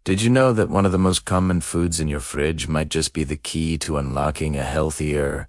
Did you know that one of the most common foods in your fridge might just be the key to unlocking a healthier,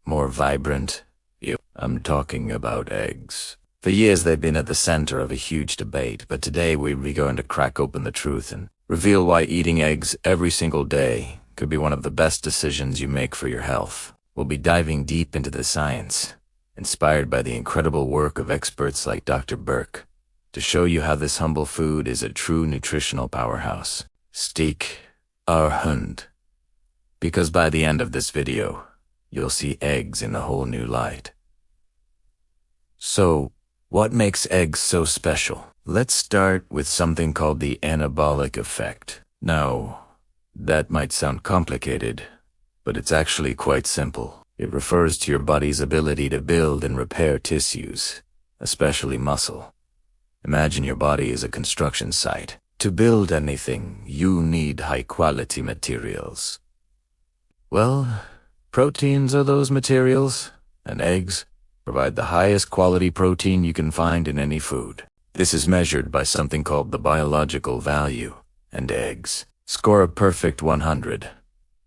more vibrant you? I'm talking about eggs. For years they've been at the center of a huge debate, but today we're going to crack open the truth and reveal why eating eggs every single day could be one of the best decisions you make for your health. We'll be diving deep into the science, inspired by the incredible work of experts like Dr. Burke, to show you how this humble food is a true nutritional powerhouse. Stick around, because by the end of this video, you'll see eggs in a whole new light. So, what makes eggs so special? Let's start with something called the anabolic effect. Now, that might sound complicated, but it's actually quite simple. It refers to your body's ability to build and repair tissues, especially muscle. Imagine your body as a construction site. To build anything, you need high-quality materials. Well, proteins are those materials, and eggs provide the highest quality protein you can find in any food. This is measured by something called the biological value, and eggs score a perfect 100.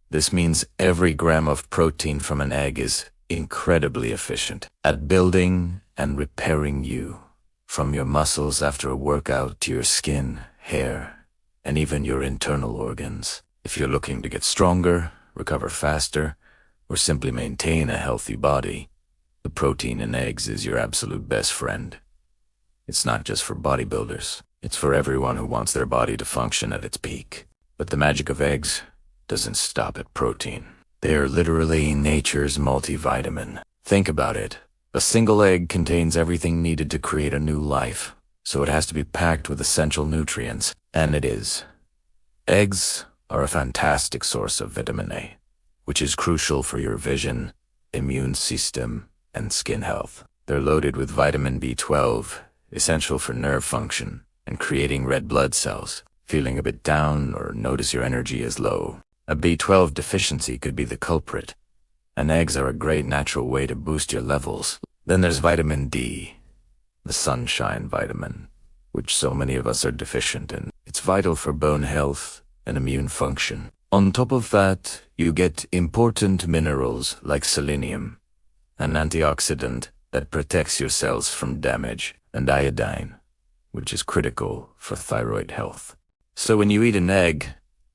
This means every gram of protein from an egg is incredibly efficient at building and repairing you. From your muscles after a workout to your skin, hair, and even your internal organs. If you're looking to get stronger, recover faster, or simply maintain a healthy body, the protein in eggs is your absolute best friend. It's not just for bodybuilders. It's for everyone who wants their body to function at its peak. But the magic of eggs doesn't stop at protein. They are literally nature's multivitamin. Think about it. A single egg contains everything needed to create a new life, so it has to be packed with essential nutrients, and it is. Eggs are a fantastic source of vitamin A, which is crucial for your vision, immune system, and skin health. They're loaded with vitamin B12, essential for nerve function and creating red blood cells. Feeling a bit down or notice your energy is low? A B12 deficiency could be the culprit, and eggs are a great natural way to boost your levels. Then there's vitamin D, the sunshine vitamin, which so many of us are deficient in. It's vital for bone health and immune function. On top of that, you get important minerals like selenium, an antioxidant that protects your cells from damage, and iodine, which is critical for thyroid health. So when you eat an egg,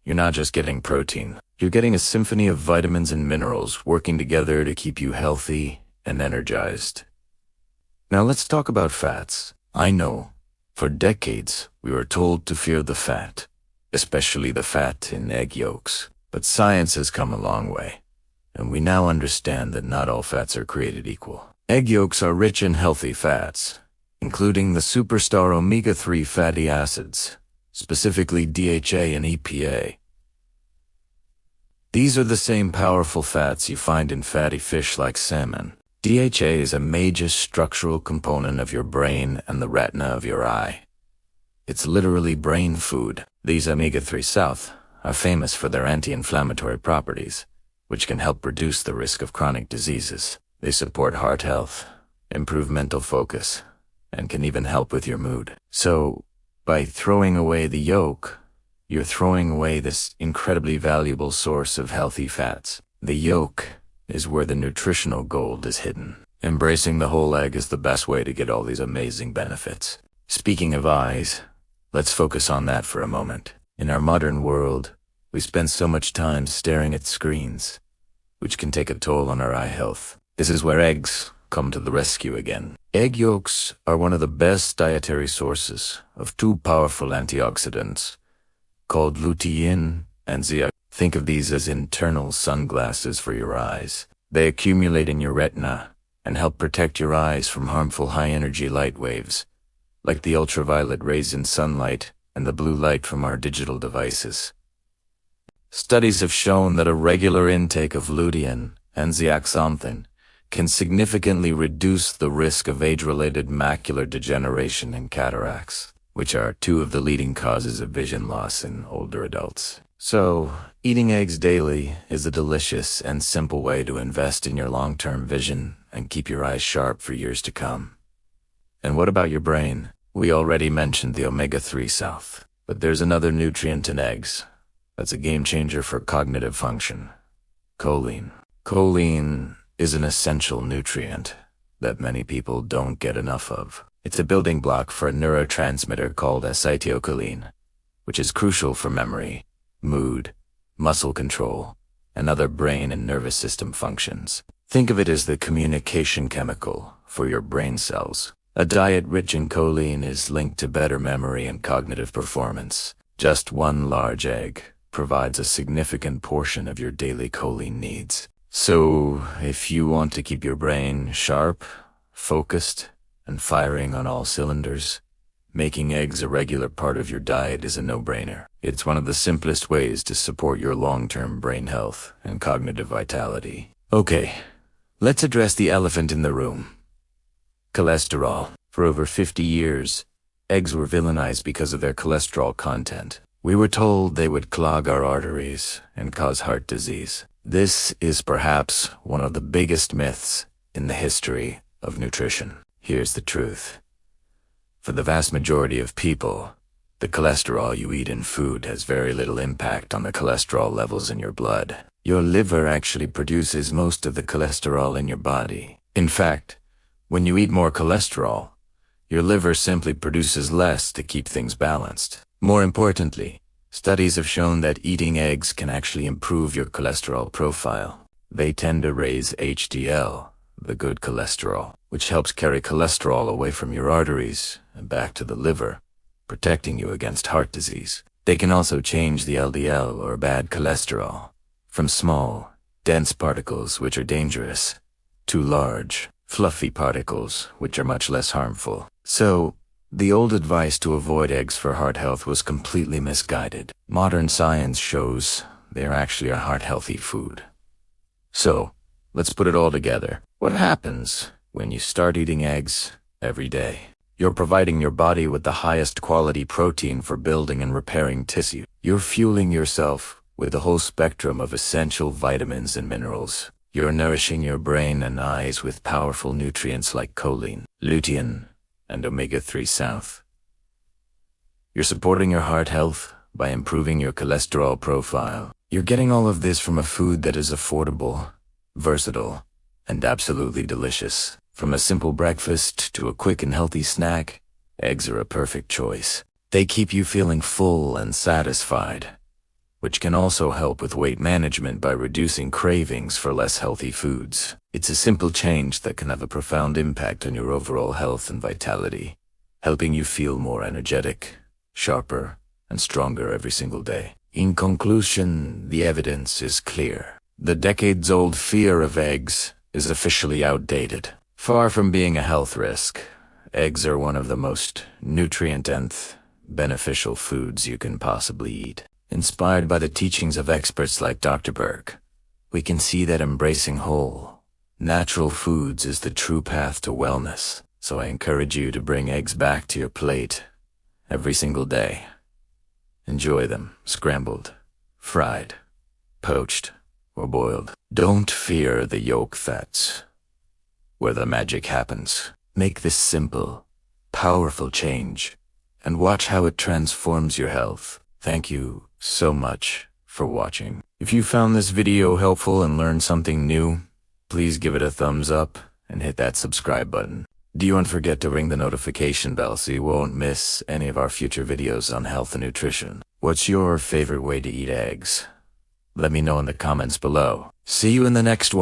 you're not just getting protein. You're getting a symphony of vitamins and minerals working together to keep you healthy and energized. Now let's talk about fats. I know, for decades, we were told to fear the fat, especially the fat in egg yolks. But science has come a long way, and we now understand that not all fats are created equal. Egg yolks are rich in healthy fats, including the superstar omega-3 fatty acids, specifically DHA and EPA. These are the same powerful fats you find in fatty fish like salmon. DHA is a major structural component of your brain and the retina of your eye. It's literally brain food. These omega-3 south are famous for their anti-inflammatory properties, which can help reduce the risk of chronic diseases. They support heart health, improve mental focus, and can even help with your mood. So, by throwing away the yolk, you're throwing away this incredibly valuable source of healthy fats. The yolk is where the nutritional gold is hidden. Embracing the whole egg is the best way to get all these amazing benefits. Speaking of eyes, let's focus on that for a moment. In our modern world, we spend so much time staring at screens, which can take a toll on our eye health. This is where eggs come to the rescue again. Egg yolks are one of the best dietary sources of two powerful antioxidants called lutein and zeaxanthin. Think of these as internal sunglasses for your eyes. They accumulate in your retina and help protect your eyes from harmful high-energy light waves, like the ultraviolet rays in sunlight and the blue light from our digital devices. Studies have shown that a regular intake of lutein and zeaxanthin can significantly reduce the risk of age-related macular degeneration and cataracts, which are two of the leading causes of vision loss in older adults. So, eating eggs daily is a delicious and simple way to invest in your long-term vision and keep your eyes sharp for years to come. And what about your brain? We already mentioned the omega-3 south, But there's another nutrient in eggs that's a game changer for cognitive function. Choline. Choline is an essential nutrient that many people don't get enough of. It's a building block for a neurotransmitter called acetylcholine, which is crucial for memory, mood, muscle control, and other brain and nervous system functions. Think of it as the communication chemical for your brain cells. A diet rich in choline is linked to better memory and cognitive performance. Just one large egg provides a significant portion of your daily choline needs. So, if you want to keep your brain sharp, focused, and firing on all cylinders, making eggs a regular part of your diet is a no-brainer. It's one of the simplest ways to support your long-term brain health and cognitive vitality. Okay, let's address the elephant in the room. Cholesterol. For over 50 years, eggs were villainized because of their cholesterol content. We were told they would clog our arteries and cause heart disease. This is perhaps one of the biggest myths in the history of nutrition. Here's the truth. For the vast majority of people, the cholesterol you eat in food has very little impact on the cholesterol levels in your blood. Your liver actually produces most of the cholesterol in your body. In fact, when you eat more cholesterol, your liver simply produces less to keep things balanced. More importantly, studies have shown that eating eggs can actually improve your cholesterol profile. They tend to raise HDL, the good cholesterol, which helps carry cholesterol away from your arteries and back to the liver, protecting you against heart disease. They can also change the LDL, or bad cholesterol, from small, dense particles which are dangerous, to large, fluffy particles which are much less harmful. So, the old advice to avoid eggs for heart health was completely misguided. Modern science shows they are actually a heart-healthy food. So, let's put it all together. What happens when you start eating eggs every day? You're providing your body with the highest quality protein for building and repairing tissue. You're fueling yourself with a whole spectrum of essential vitamins and minerals. You're nourishing your brain and eyes with powerful nutrients like choline, lutein, and omega-3 south. You're supporting your heart health by improving your cholesterol profile. You're getting all of this from a food that is affordable, versatile, and absolutely delicious. From a simple breakfast to a quick and healthy snack, eggs are a perfect choice. They keep you feeling full and satisfied, which can also help with weight management by reducing cravings for less healthy foods. It's a simple change that can have a profound impact on your overall health and vitality, helping you feel more energetic, sharper, and stronger every single day. In conclusion, the evidence is clear. The decades-old fear of eggs is officially outdated. Far from being a health risk, eggs are one of the most nutrient-dense, beneficial foods you can possibly eat. Inspired by the teachings of experts like Dr. Berg, we can see that embracing whole, natural foods is the true path to wellness. So I encourage you to bring eggs back to your plate every single day. Enjoy them scrambled, fried, poached, or boiled. Don't fear the yolk fats, where the magic happens. Make this simple, powerful change, and watch how it transforms your health. Thank you so much for watching. If you found this video helpful and learned something new, please give it a thumbs up and hit that subscribe button. Don't forget to ring the notification bell so you won't miss any of our future videos on health and nutrition. What's your favorite way to eat eggs? Let me know in the comments below. See you in the next one.